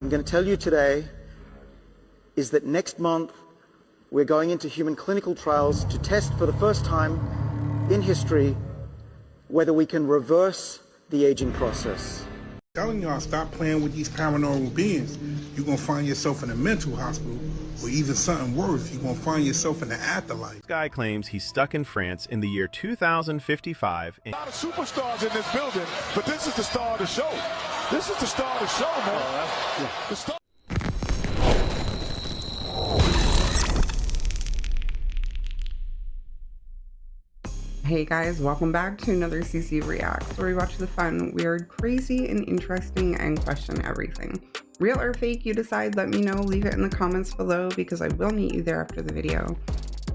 I'm going to tell you today is that next month we're going into human clinical trials to test for the first time in history whether we can reverse the aging process. Telling y'all, stop playing with these paranormal beings. You're going to find yourself in a mental hospital, or even something worse, you're going to find yourself in the afterlife. This guy claims he's stuck in France in the year 2055. A lot of superstars in this building, but this is the star of the show. This is the star of the show, man. The star. Hey guys, welcome back to another CC Reacts, where we watch the fun, weird, crazy, and interesting and question everything. Real or fake, you decide, let me know, leave it in the comments below because I will meet you there after the video.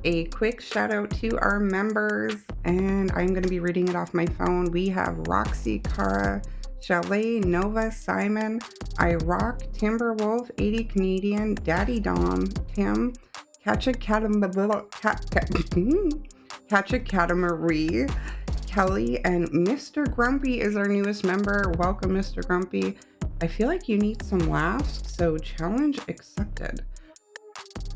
A quick shout out to our members, and I'm going to be reading it off my phone. We have Roxy, Cara, Chalet, Nova, Simon, I Rock, Timberwolf, 80 Canadian, Daddy Dom, Tim, Catamarie, Kelly, and Mr. Grumpy is our newest member. Welcome, Mr. Grumpy. I feel like you need some laughs, so challenge accepted.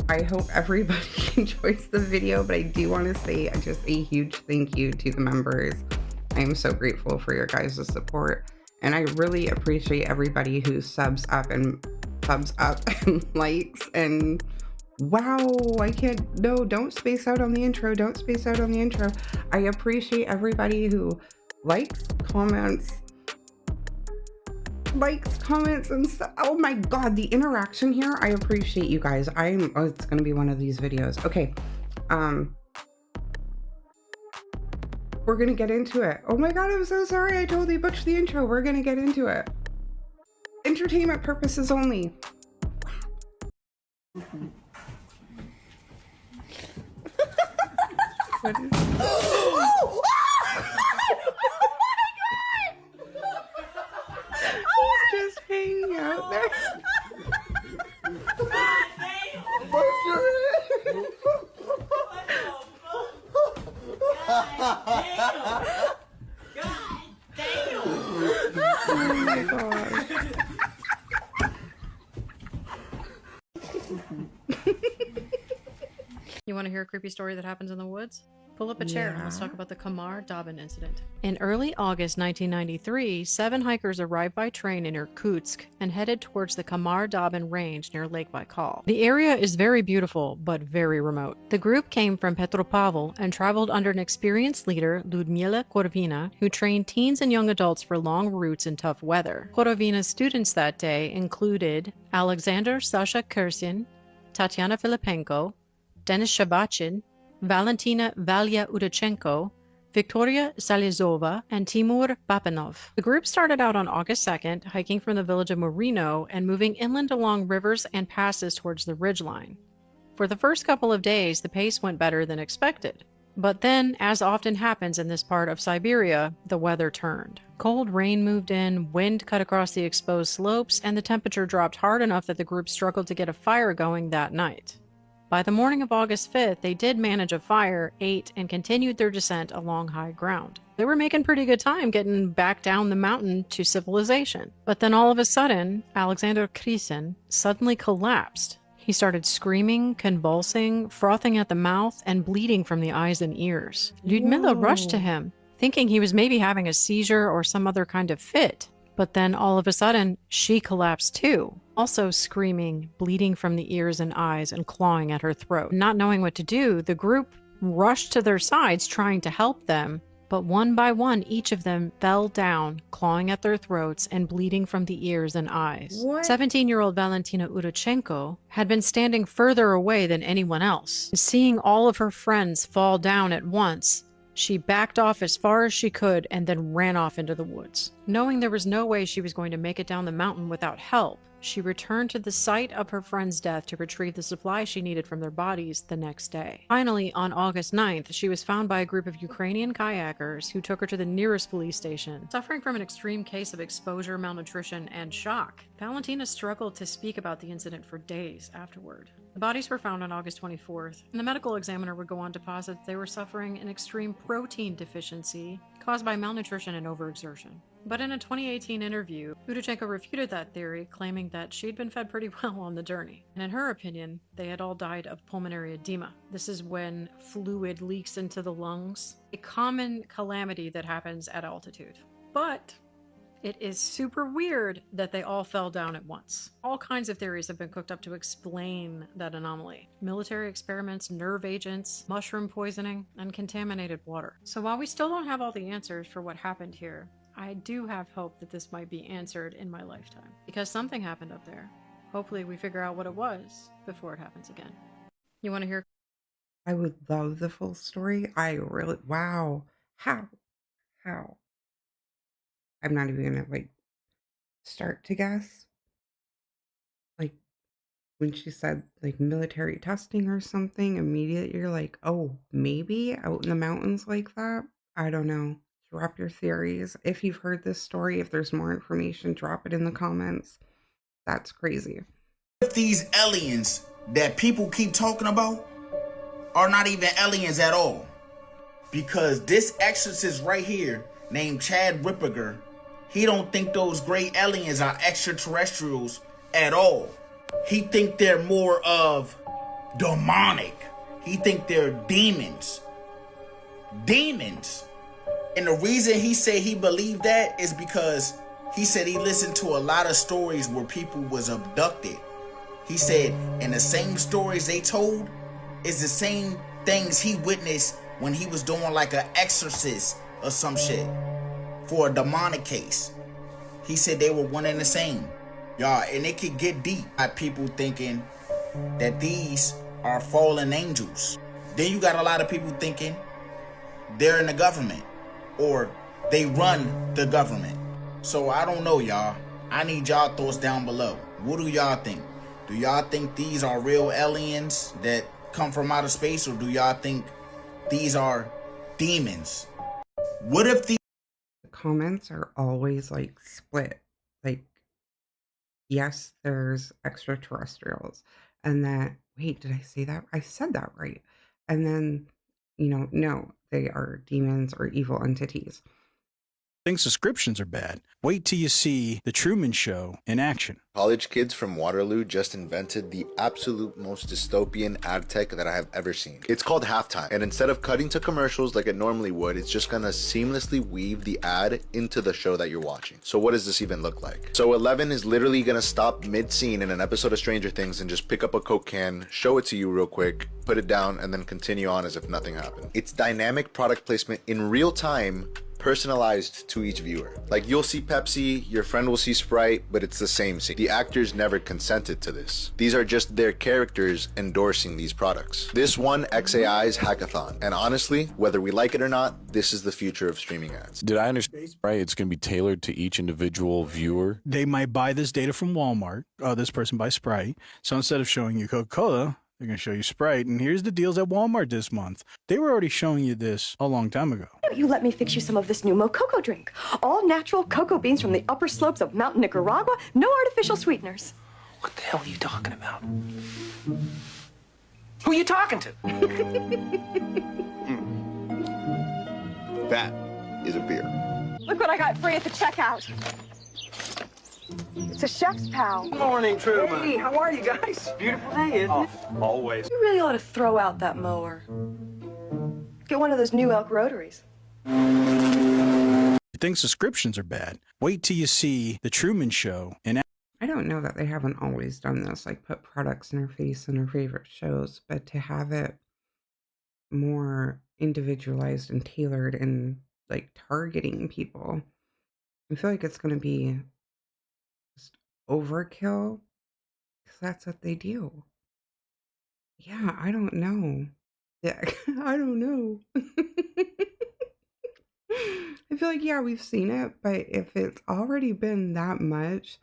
I hope everybody enjoys the video, but I do want to say just a huge thank you to the members. I am so grateful for your guys' support, and I really appreciate everybody who subs up and likes and wow, I can't, no, don't space out on the intro. Don't space out on the intro. I appreciate everybody who likes, comments, and stuff. Oh my God, the interaction here. I appreciate you guys. Oh, it's going to be one of these videos. Okay. We're going to get into it. Oh my God, I'm so sorry. I totally butchered the intro. We're going to get into it. Entertainment purposes only. What is oh! He's just hanging out there. Oh my God. You want to hear a creepy story that happens in the woods? Pull up a chair and let's talk about the Khamar-Daban incident. In early August 1993, 7 hikers arrived by train in Irkutsk and headed towards the Khamar-Daban range near Lake Baikal. The area is very beautiful, but very remote. The group came from Petropavl and traveled under an experienced leader, Lyudmila Korovina, who trained teens and young adults for long routes in tough weather. Korovina's students that day included Alexander Sasha Kursin, Tatiana Filipenko, Denis Shabachin, Valentina Valya Udachenko, Victoria Salizova, and Timur Bapanov. The group started out on August 2nd, hiking from the village of Murino and moving inland along rivers and passes towards the ridgeline. For the first couple of days, the pace went better than expected. But then, as often happens in this part of Siberia, the weather turned. Cold rain moved in, wind cut across the exposed slopes, and the temperature dropped hard enough that the group struggled to get a fire going that night. By the morning of August 5th, they did manage a fire, ate, and continued their descent along high ground. They were making pretty good time getting back down the mountain to civilization. But then all of a sudden, Alexander Krisin suddenly collapsed. He started screaming, convulsing, frothing at the mouth, and bleeding from the eyes and ears. Lyudmila rushed to him, thinking he was maybe having a seizure or some other kind of fit. But then all of a sudden, she collapsed too, also screaming, bleeding from the ears and eyes, and clawing at her throat. Not knowing what to do, the group rushed to their sides trying to help them, but one by one, each of them fell down, clawing at their throats and bleeding from the ears and eyes. What? 17-year-old Valentina Udachenko had been standing further away than anyone else. Seeing all of her friends fall down at once, she backed off as far as she could and then ran off into the woods. Knowing there was no way she was going to make it down the mountain without help, she returned to the site of her friend's death to retrieve the supplies she needed from their bodies the next day. Finally, on August 9th, she was found by a group of Ukrainian kayakers who took her to the nearest police station. Suffering from an extreme case of exposure, malnutrition, and shock, Valentina struggled to speak about the incident for days afterward. The bodies were found on August 24th, and the medical examiner would go on to posit they were suffering an extreme protein deficiency caused by malnutrition and overexertion. But in a 2018 interview, Udachenko refuted that theory, claiming that she'd been fed pretty well on the journey. And in her opinion, they had all died of pulmonary edema. This is when fluid leaks into the lungs, a common calamity that happens at altitude. But it is super weird that they all fell down at once. All kinds of theories have been cooked up to explain that anomaly. Military experiments, nerve agents, mushroom poisoning, and contaminated water. So while we still don't have all the answers for what happened here, I do have hope that this might be answered in my lifetime. Because something happened up there. Hopefully we figure out what it was before it happens again. You want to hear? I would love the full story. Wow. How? I'm not even gonna start to guess. Like when she said military testing or something, immediately you're like, oh, maybe out in the mountains like that. I don't know. Drop your theories. If you've heard this story, if there's more information, drop it in the comments. That's crazy. If these aliens that people keep talking about are not even aliens at all, because this exorcist right here named Chad Ripperger, he don't think those great aliens are extraterrestrials at all. He think they're more of demonic. He think they're demons. Demons. And the reason he said he believed that is because he said he listened to a lot of stories where people was abducted. He said, and the same stories they told is the same things he witnessed when he was doing like an exorcist or some shit for a demonic case. He said they were one and the same. Y'all, and it could get deep. Got people thinking that these are fallen angels. Then you got a lot of people thinking they're in the government or they run the government. So I don't know, y'all. I need y'all thoughts down below. What do y'all think? Do y'all think these are real aliens that come from outer space, or do y'all think these are demons? What if the Comments are always split. Yes, there's extraterrestrials, and that, wait, did I say that? I said that right. And then, no, they are demons or evil entities. Think subscriptions are bad. Wait till you see The Truman Show in action. College kids from Waterloo just invented the absolute most dystopian ad tech that I have ever seen. It's called Halftime, and instead of cutting to commercials like it normally would, it's just gonna seamlessly weave the ad into the show that you're watching. So what does this even look like? So 11 is literally gonna stop mid-scene in an episode of Stranger Things and just pick up a Coke can, show it to you real quick, put it down, and then continue on as if nothing happened. It's dynamic product placement in real time, personalized to each viewer. Like, you'll see Pepsi, your friend will see Sprite, but it's the same scene. The actors never consented to this. These are just their characters endorsing these products. This won XAI's hackathon, and honestly, whether we like it or not, this is the future of streaming ads. Did I understand right? It's going to be tailored to each individual viewer. They might buy this data from Walmart. Oh, this person buys Sprite. So instead of showing you Coca-Cola, they're going to show you Sprite, and here's the deals at Walmart this month. They were already showing you this a long time ago. You let me fix you some of this new Mococo drink. All natural cocoa beans from the upper slopes of Mountain Nicaragua. No artificial sweeteners. What the hell are you talking about? Who are you talking to? That is a beer. Look what I got free at the checkout. It's a chef's pal. Good morning, Truman. Hey, how are you guys? Beautiful day, isn't it? Always. You really ought to throw out that mower. Get one of those new elk rotaries. You think subscriptions are bad? Wait till you see The Truman Show in action. I don't know that they haven't always done this, put products in her face in her favorite shows, but to have it more individualized and tailored and targeting people, I feel like it's going to be just overkill, because that's what they do. Yeah, I don't know. Yeah, I don't know. I feel like, yeah, we've seen it, but if it's already been that much,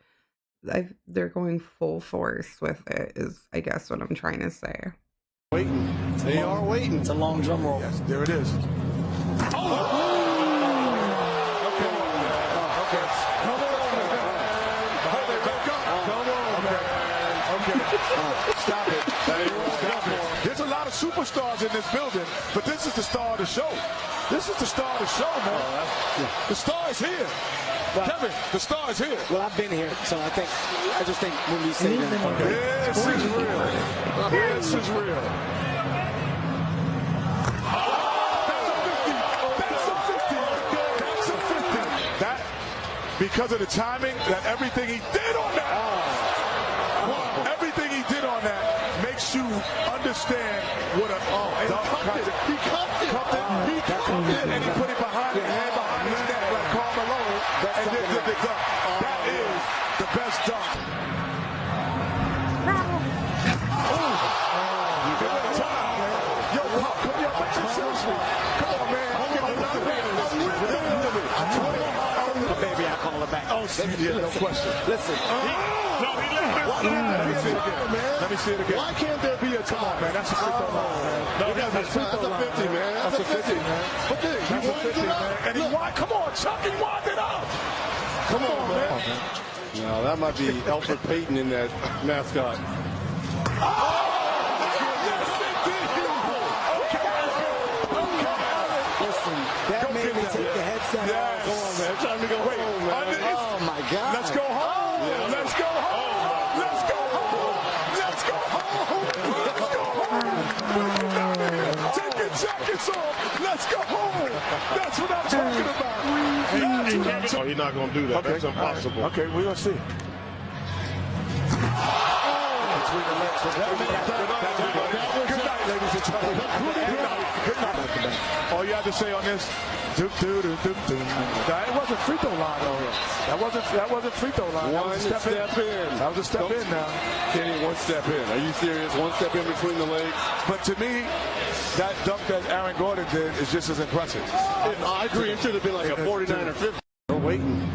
they're going full force with it, is I guess what I'm trying to say. Waiting. They are waiting. It's a long drum roll. Yes, there it is. Oh! Okay. Come on, man. Come on, man. Okay. Stop it. Stop it. There's a lot of superstars in this building, but this is the star of the show. This is the star of the show, man. The star is here. Kevin, the star is here. Well, I've been here, so I just think when we say that. This is real. This is real. That, because of the timing, that everything he did on that, everything he did on that makes you understand what a he cuffed it, and he put it behind his hand, behind his neck like Khamar-Daban, and then did the dunk. That is the best dunk. Yo, Pop, come on, man. Baby, I call it back. Oh, yeah, no question. Listen. Let me see it again. Why can't there be a Come on, man. That's a free throw line, man. No, that's a 50, man. That's a 50, man. But then, That's a 50, man. And he won. Come on, Chuck. He wound it up. Come on, man. No, that might be Alfred Payton in that mascot. Listen, that made me take the headset off. Come on, man. Time to go home, man. Oh, my God. Let's go home. Let's go home. Let's go home. Let's go home. Let's go home. Take your jackets off. Let's go home. That's what I'm talking about. Oh, he's not going to do that. Okay. That's impossible. Okay, we're going to see. Between the legs. Good night, ladies and gentlemen. Good night. All you have to say on this, it wasn't free throw line, though. That wasn't free throw line. One step in. That was a step in now. Kenny, one step in. Are you serious? One step in between the legs? But to me, that dunk that Aaron Gordon did is just as impressive. I agree. It should have been like a 49 or 50. We're waiting.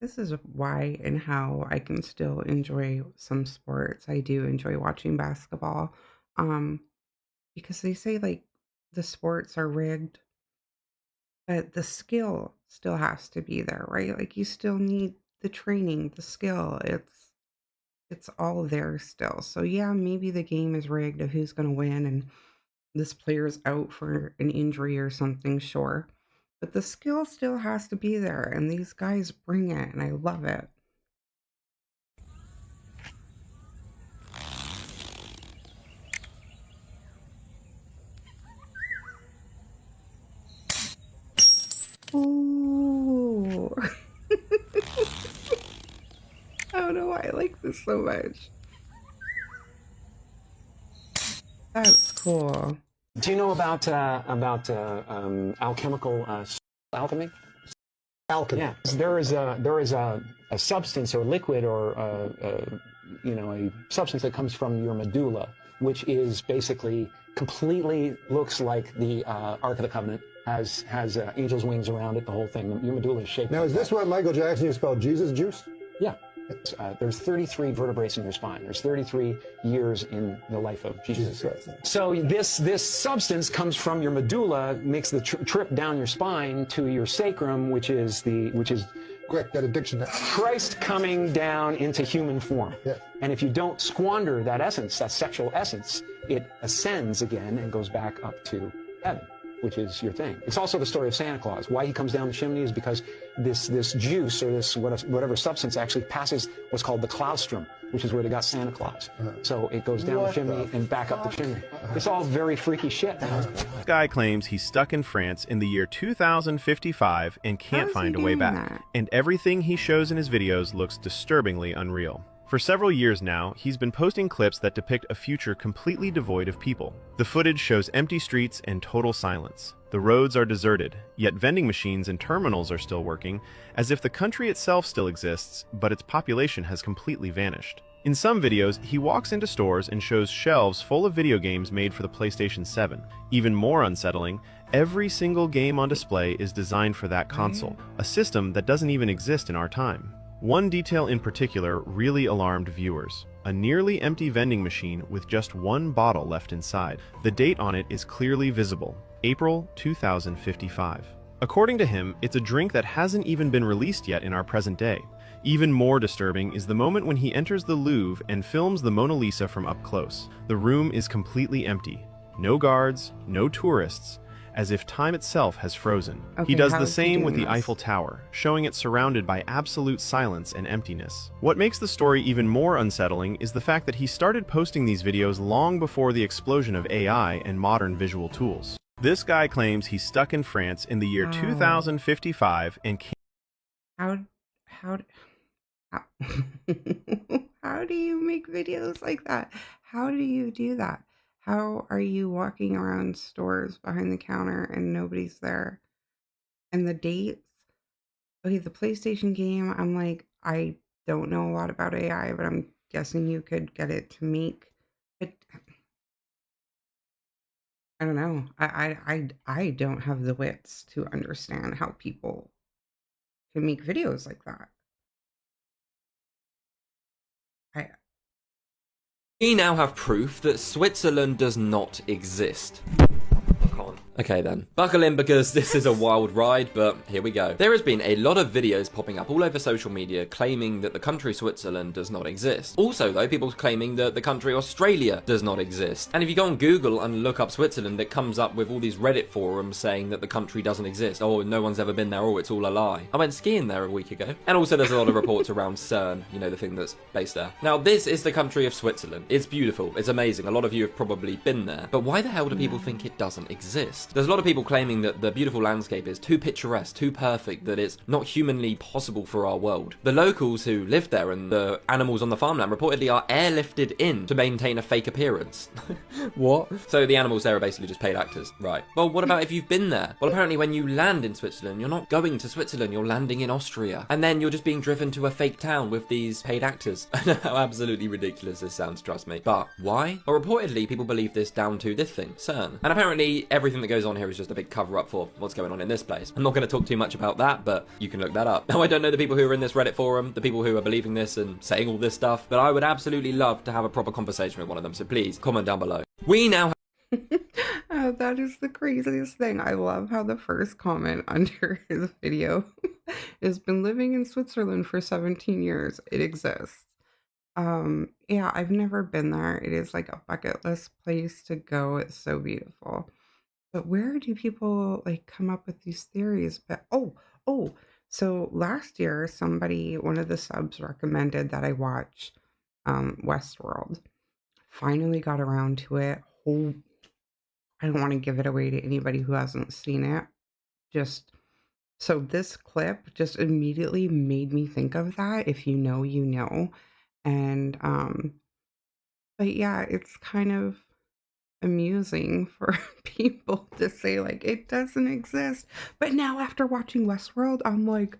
This is why and how I can still enjoy some sports. I do enjoy watching basketball. Because they say like the sports are rigged, but the skill still has to be there, right? Like you still need the training, the skill. It's all there still. So yeah, maybe the game is rigged of who's going to win and this player's out for an injury or something, sure. But the skill still has to be there, and these guys bring it, and I love it. Ooh. I don't know why I like this so much. That's cool. Do you know about alchemical alchemy? Alchemy. Yeah. There is a substance or liquid or a substance that comes from your medulla, which is basically completely looks like the Ark of the Covenant. Has angel's wings around it. The whole thing. Your medulla is shaped. Now, is this what Michael Jackson used to call Jesus juice? Yeah. There's 33 vertebrae in your spine. There's 33 years in the life of Jesus. So this substance comes from your medulla, makes the trip down your spine to your sacrum, which is quick, that addiction. Christ coming down into human form. Yeah. And if you don't squander that essence, that sexual essence, it ascends again and goes back up to heaven, which is your thing. It's also the story of Santa Claus. Why he comes down the chimney is because this juice or this whatever substance actually passes what's called the claustrum, which is where they got Santa Claus. So it goes down the chimney and back up the chimney. It's all very freaky shit. This guy claims he's stuck in France in the year 2055 and can't find a way back. And everything he shows in his videos looks disturbingly unreal. For several years now, he's been posting clips that depict a future completely devoid of people. The footage shows empty streets and total silence. The roads are deserted, yet vending machines and terminals are still working, as if the country itself still exists, but its population has completely vanished. In some videos, he walks into stores and shows shelves full of video games made for the PlayStation 7. Even more unsettling, every single game on display is designed for that console, a system that doesn't even exist in our time. One detail in particular really alarmed viewers. A nearly empty vending machine with just one bottle left inside. The date on it is clearly visible, April 2055. According to him, it's a drink that hasn't even been released yet in our present day. Even more disturbing is the moment when he enters the Louvre and films the Mona Lisa from up close. The room is completely empty. No guards, no tourists, as if time itself has frozen. Okay, He does how the is he same with doing the this? Eiffel Tower, showing it surrounded by absolute silence and emptiness. What makes the story even more unsettling is the fact that he started posting these videos long before the explosion of AI and modern visual tools. This guy claims he's stuck in France in the year 2055 and can't. How how do you make videos like that? How do you do that? How are you walking around stores behind the counter and nobody's there? And the dates? Okay, the PlayStation game, I'm like, I don't know a lot about AI, but I'm guessing you could get it to make it. I don't know. I don't have the wits to understand how people can make videos like that. I We now have proof that Switzerland does not exist. Okay then. Buckle in because this is a wild ride, but here we go. There has been a lot of videos popping up all over social media claiming that the country Switzerland does not exist. Also though, people claiming that the country Australia does not exist. And if you go on Google and look up Switzerland, it comes up with all these Reddit forums saying that the country doesn't exist. Oh, no one's ever been there. Oh, it's all a lie. I went skiing there a week ago. And also there's a lot of reports around CERN, you know, the thing that's based there. Now this is the country of Switzerland. It's beautiful. It's amazing. A lot of you have probably been there. But why the hell do people think it doesn't exist? There's a lot of people claiming that the beautiful landscape is too picturesque, too perfect, that it's not humanly possible for our world. The locals who live there and the animals on the farmland reportedly are airlifted in to maintain a fake appearance. What? So the animals there are basically just paid actors. Right. Well, what about if you've been there? Well, apparently when you land in Switzerland, you're not going to Switzerland, you're landing in Austria. And then you're just being driven to a fake town with these paid actors. I know how absolutely ridiculous this sounds, trust me. But why? Well, reportedly, people believe this down to this thing, CERN. And apparently, everything that goes on here is just a big cover-up for what's going on in this place. I'm not going to talk too much about that, but you can look that up. Now, I don't know the people who are in this Reddit forum, the people who are believing this and saying all this stuff, but I would absolutely love to have a proper conversation with one of them, so please, comment down below. We now Oh, that is the craziest thing. I love how the first comment under his video has been living in Switzerland for 17 years. It exists. Yeah, I've never been there. It is like a bucket list place to go. It's so beautiful. But where do people like come up with these theories? But so last year one of the subs recommended that I watch Westworld. Finally got around to it. I don't want to give it away to anybody who hasn't seen it. So this clip just immediately made me think of that. If you know, you know. And but yeah, it's kind of amusing for people to say like it doesn't exist. But now after watching Westworld, I'm like,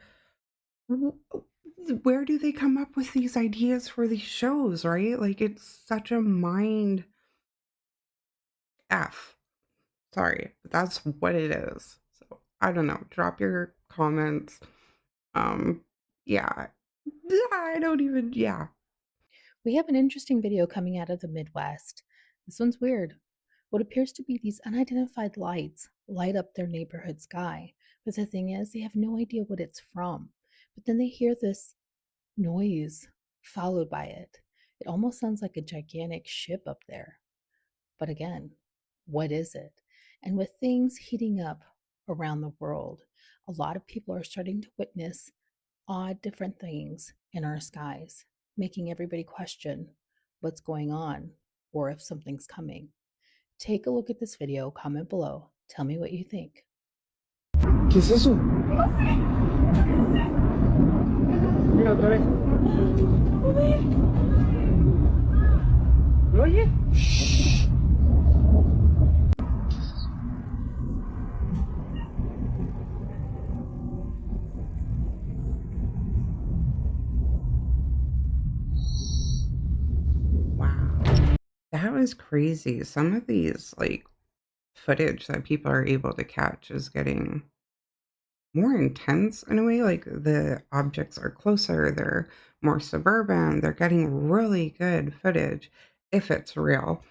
where do they come up with these ideas for these shows, right? Like it's such a mind F. Sorry, but that's what it is. So I don't know. Drop your comments. Yeah. Yeah. We have an interesting video coming out of the Midwest. This one's weird. What appears to be these unidentified lights light up their neighborhood sky. But the thing is, they have no idea what it's from. But then they hear this noise followed by it. It almost sounds like a gigantic ship up there. But again, what is it? And with things heating up around the world, a lot of people are starting to witness odd different things in our skies, making everybody question what's going on or if something's coming. Take a look at this video, comment below, tell me what you think. ¿Qué es eso? Mira otra vez. ¿Lo oye? That was crazy. Some of these like footage that people are able to catch is getting more intense in a way. Like the objects are closer, they're more suburban, they're getting really good footage if it's real.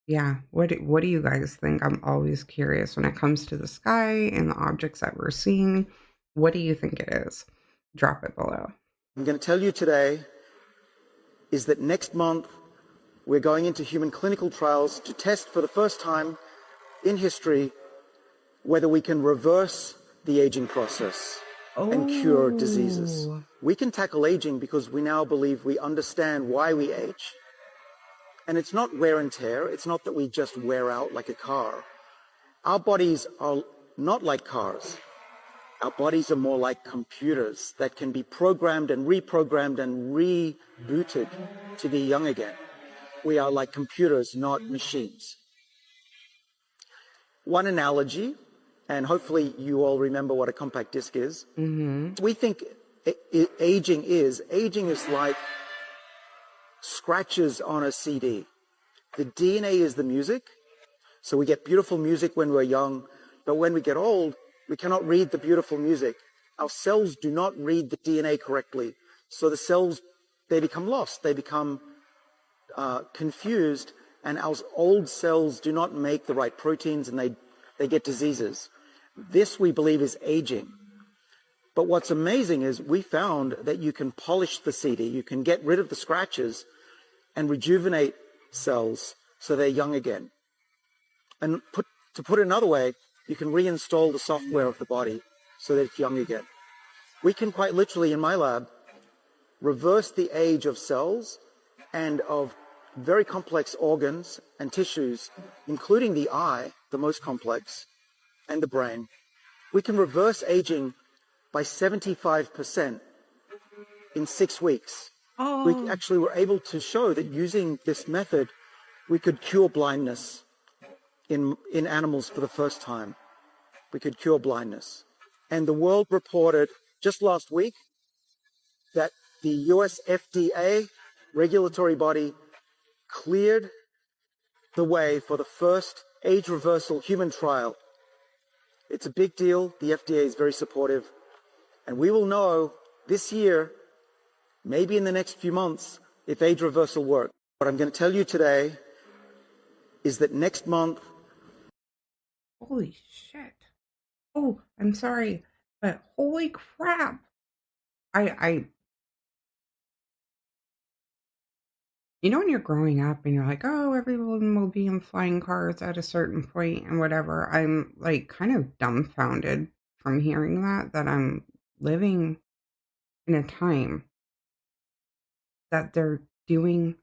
Yeah, what do you guys think? I'm always curious when it comes to the sky and the objects that we're seeing. What do you think it is? Drop it below. I'm going to tell you today is that next month we're going into human clinical trials to test for the first time in history whether we can reverse the aging process and cure diseases. We can tackle aging because we now believe we understand why we age. And it's not wear and tear. It's not that we just wear out like a car. Our bodies are not like cars. Our bodies are more like computers that can be programmed and reprogrammed and rebooted to be young again. We are like computers, not machines. One analogy, and hopefully you all remember what a compact disc is. We think aging is like scratches on a CD. The DNA is the music. So we get beautiful music when we're young, but when we get old, we cannot read the beautiful music. Our cells do not read the DNA correctly. So the cells, they become lost. They become confused, and our old cells do not make the right proteins, and they get diseases. This, we believe, is aging. But what's amazing is we found that you can polish the CD, you can get rid of the scratches and rejuvenate cells so they're young again. And to put it another way, you can reinstall the software of the body so that it's young again. We can quite literally, in my lab, reverse the age of cells and of very complex organs and tissues, including the eye, the most complex, and the brain. We can reverse aging by 75% in 6 weeks. We actually were able to show that using this method, we could cure blindness in animals for the first time. We could cure blindness. And the world reported just last week that the US FDA regulatory body cleared the way for the first age reversal human trial. It's a big deal. The FDA is very supportive. And we will know this year, maybe in the next few months, if age reversal works. What I'm going to tell you today is that next month... Holy shit. Oh, I'm sorry, but holy crap. You know when you're growing up and you're like, oh, everyone will be in flying cars at a certain point and whatever. I'm like kind of dumbfounded from hearing that I'm living in a time that they're doing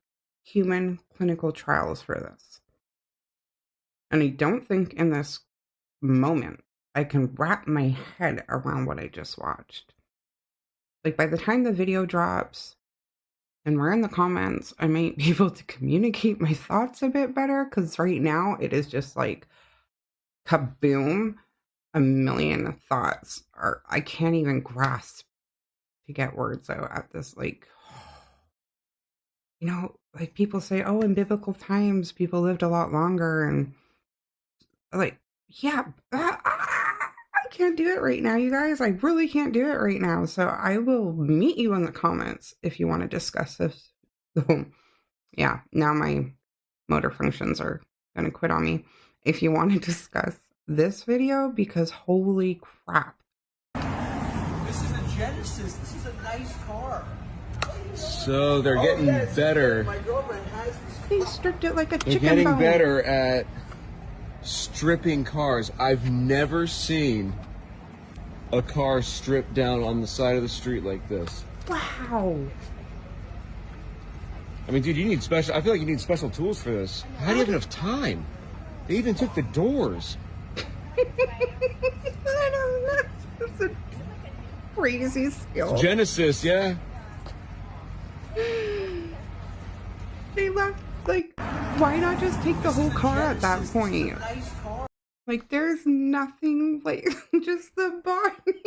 human clinical trials for this. And I don't think in this moment I can wrap my head around what I just watched. Like by the time the video drops, and we're in the comments, I might be able to communicate my thoughts a bit better, because right now it is just like kaboom, a million thoughts. I can't even grasp to get words out at this. Like, you know, like people say, oh, in biblical times, people lived a lot longer. And like, yeah, I can't do it right now, you guys. I really can't do it right now. So I will meet you in the comments if you want to discuss this. Yeah, now my motor functions are going to quit on me. If you want to discuss this video, because holy crap. This is a Genesis. This is a nice car. So they're getting better. My girlfriend has this. They stripped it like a They're chicken getting bone. better at stripping cars. I've never seen a car stripped down on the side of the street like this. Wow. I mean, dude, I feel like you need special tools for this. How do you have enough time? They even took the doors. I don't know. It's a crazy skill. Genesis, yeah. They left, like, why not just take the whole car at that point? Like, there's nothing, like, just the body.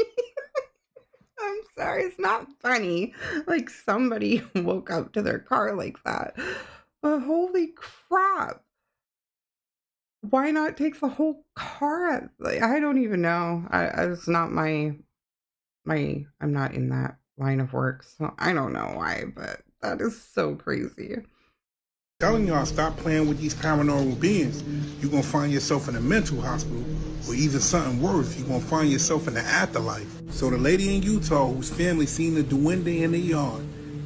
I'm sorry, it's not funny. Like, somebody woke up to their car like that. But holy crap. Why not take the whole car? Like, I don't even know. It's not I'm not in that line of work, so I don't know why, but that is so crazy. Telling y'all, stop playing with these paranormal beings. You're going to find yourself in a mental hospital, or even something worse. You're going to find yourself in the afterlife. So the lady in Utah whose family seen the Duende in the yard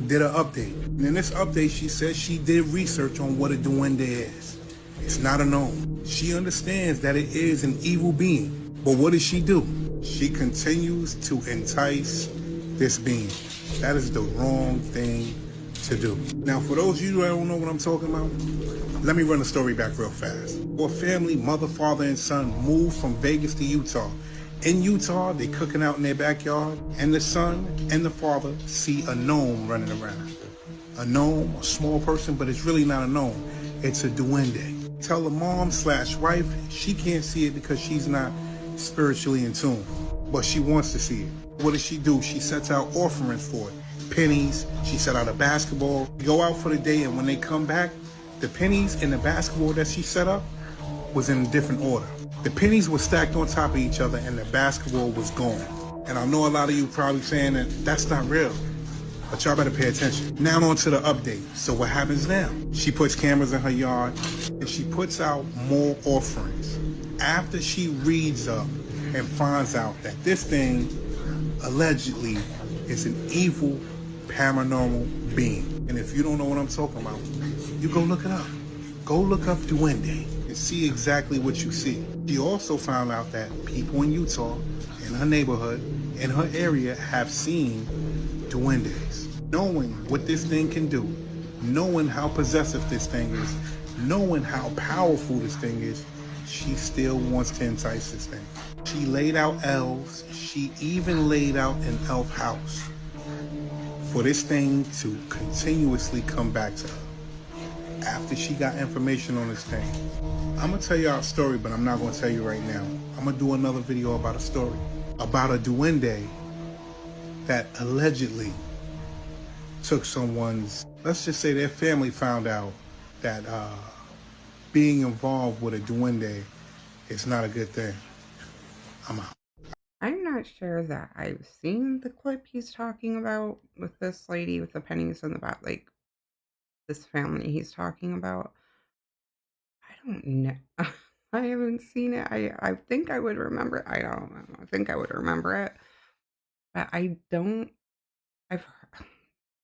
did an update. And in this update, she said she did research on what a Duende is. It's not a gnome. She understands that it is an evil being. But what does she do? She continues to entice this being. That is the wrong thing to do. Now, for those of you that don't know what I'm talking about, let me run the story back real fast. A family, mother, father, and son moved from Vegas to Utah. In Utah, they cooking out in their backyard, and the son and the father see a gnome running around. A gnome, a small person, but it's really not a gnome. It's a duende. Tell the mom/wife she can't see it because she's not spiritually in tune, but she wants to see it. What does she do? She sets out offerings for it. Pennies, she set out a basketball. They go out for the day, and when they come back, the pennies and the basketball that she set up was in a different order. The pennies were stacked on top of each other and the basketball was gone. And I know a lot of you probably saying that that's not real, but y'all better pay attention. Now on to the update. So what happens now? She puts cameras in her yard and she puts out more offerings. After she reads up and finds out that this thing allegedly is an evil paranormal being. And if you don't know what I'm talking about, you go look it up. Go look up Duende and see exactly what you see. She also found out that people in Utah, in her neighborhood, in her area, have seen duendes. Knowing what this thing can do, knowing how possessive this thing is, knowing how powerful this thing is, she still wants to entice this thing. She laid out elves. She even laid out an elf house for this thing to continuously come back to her. After she got information on this thing, I'm gonna tell y'all a story, but I'm not gonna tell you right now. I'm gonna do another video about a story about a duende that allegedly took someone's, let's just say their family found out that being involved with a duende is not a good thing. I'm out. I'm not sure that I've seen the clip he's talking about with this lady with the pennies in the back, like this family he's talking about. I don't know. I haven't seen it. I think I would remember it. I don't know. I think I would remember it. But I don't.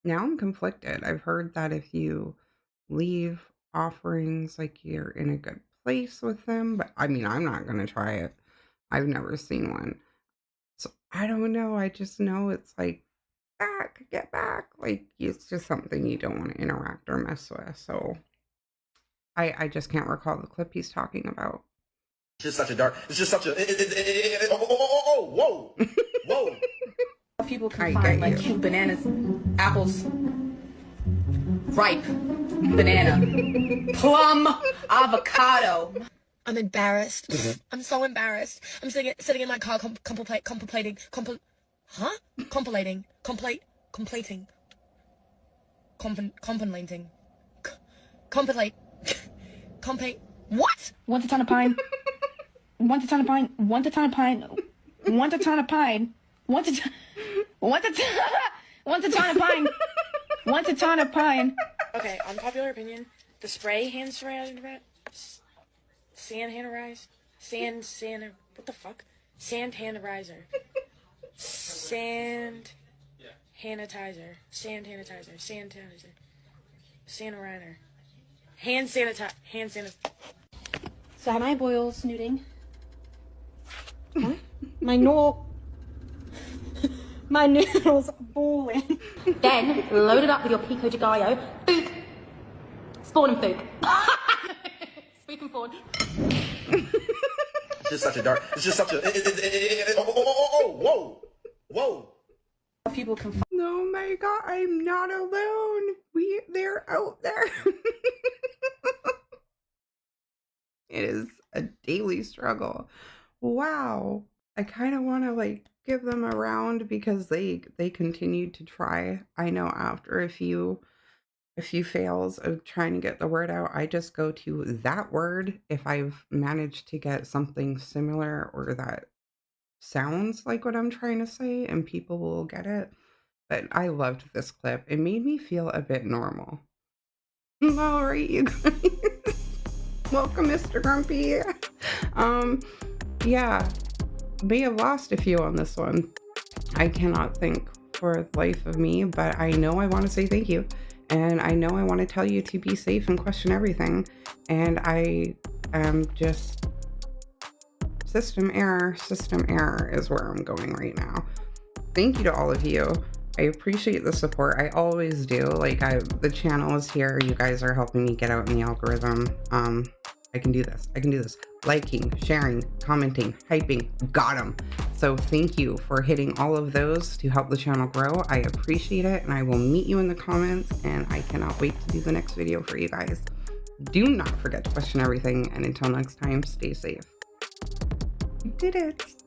Now I'm conflicted. I've heard that if you leave offerings, like you're in a good place with them. But I mean, I'm not going to try it. I've never seen one. So I don't know. I just know it's like, get back. Like, it's just something you don't want to interact or mess with. So I just can't recall the clip he's talking about. It's just such a dark, it's just such a, whoa. People can find like cute bananas, apples, ripe banana, plum, avocado. I'm embarrassed. I'm so embarrassed. I'm sitting in my car contemplating, what? Want a ton of pine. Want a ton of pine. Want a ton of pine. Want a ton of pine. Want a ton of pine. Want a ton of pine. Okay, unpopular opinion. The spray hand sanitizer. What the fuck? Sand sanitizer. Sand sanitizer. Hand sanitizer. So have my boils nuding. Huh? My noodles balling. Then load it up with your pico de gallo. Fook. Spawn and fook. Spook and fawn. It's just such a dark, it's just such a, whoa. People can. Oh my god, I'm not alone. They're out there. It is a daily struggle. Wow. I kind of want to like give them a round because they continued to try. I know after a few fails of trying to get the word out, I just go to that word if I've managed to get something similar or that sounds like what I'm trying to say and people will get it. But I loved this clip. It made me feel a bit normal. All right, you guys. Welcome, Mr. Grumpy. Yeah, may have lost a few on this one. I cannot think for the life of me, but I know I want to say thank you. And I know I want to tell you to be safe and question everything. And I am just system error is where I'm going right now. Thank you to all of you. I appreciate the support. I always do. Like, the channel is here. You guys are helping me get out in the algorithm. I can do this. I can do this. Liking, sharing, commenting, hyping, got 'em. So thank you for hitting all of those to help the channel grow. I appreciate it, and I will meet you in the comments, and I cannot wait to do the next video for you guys. Do not forget to question everything, and until next time, stay safe. You did it.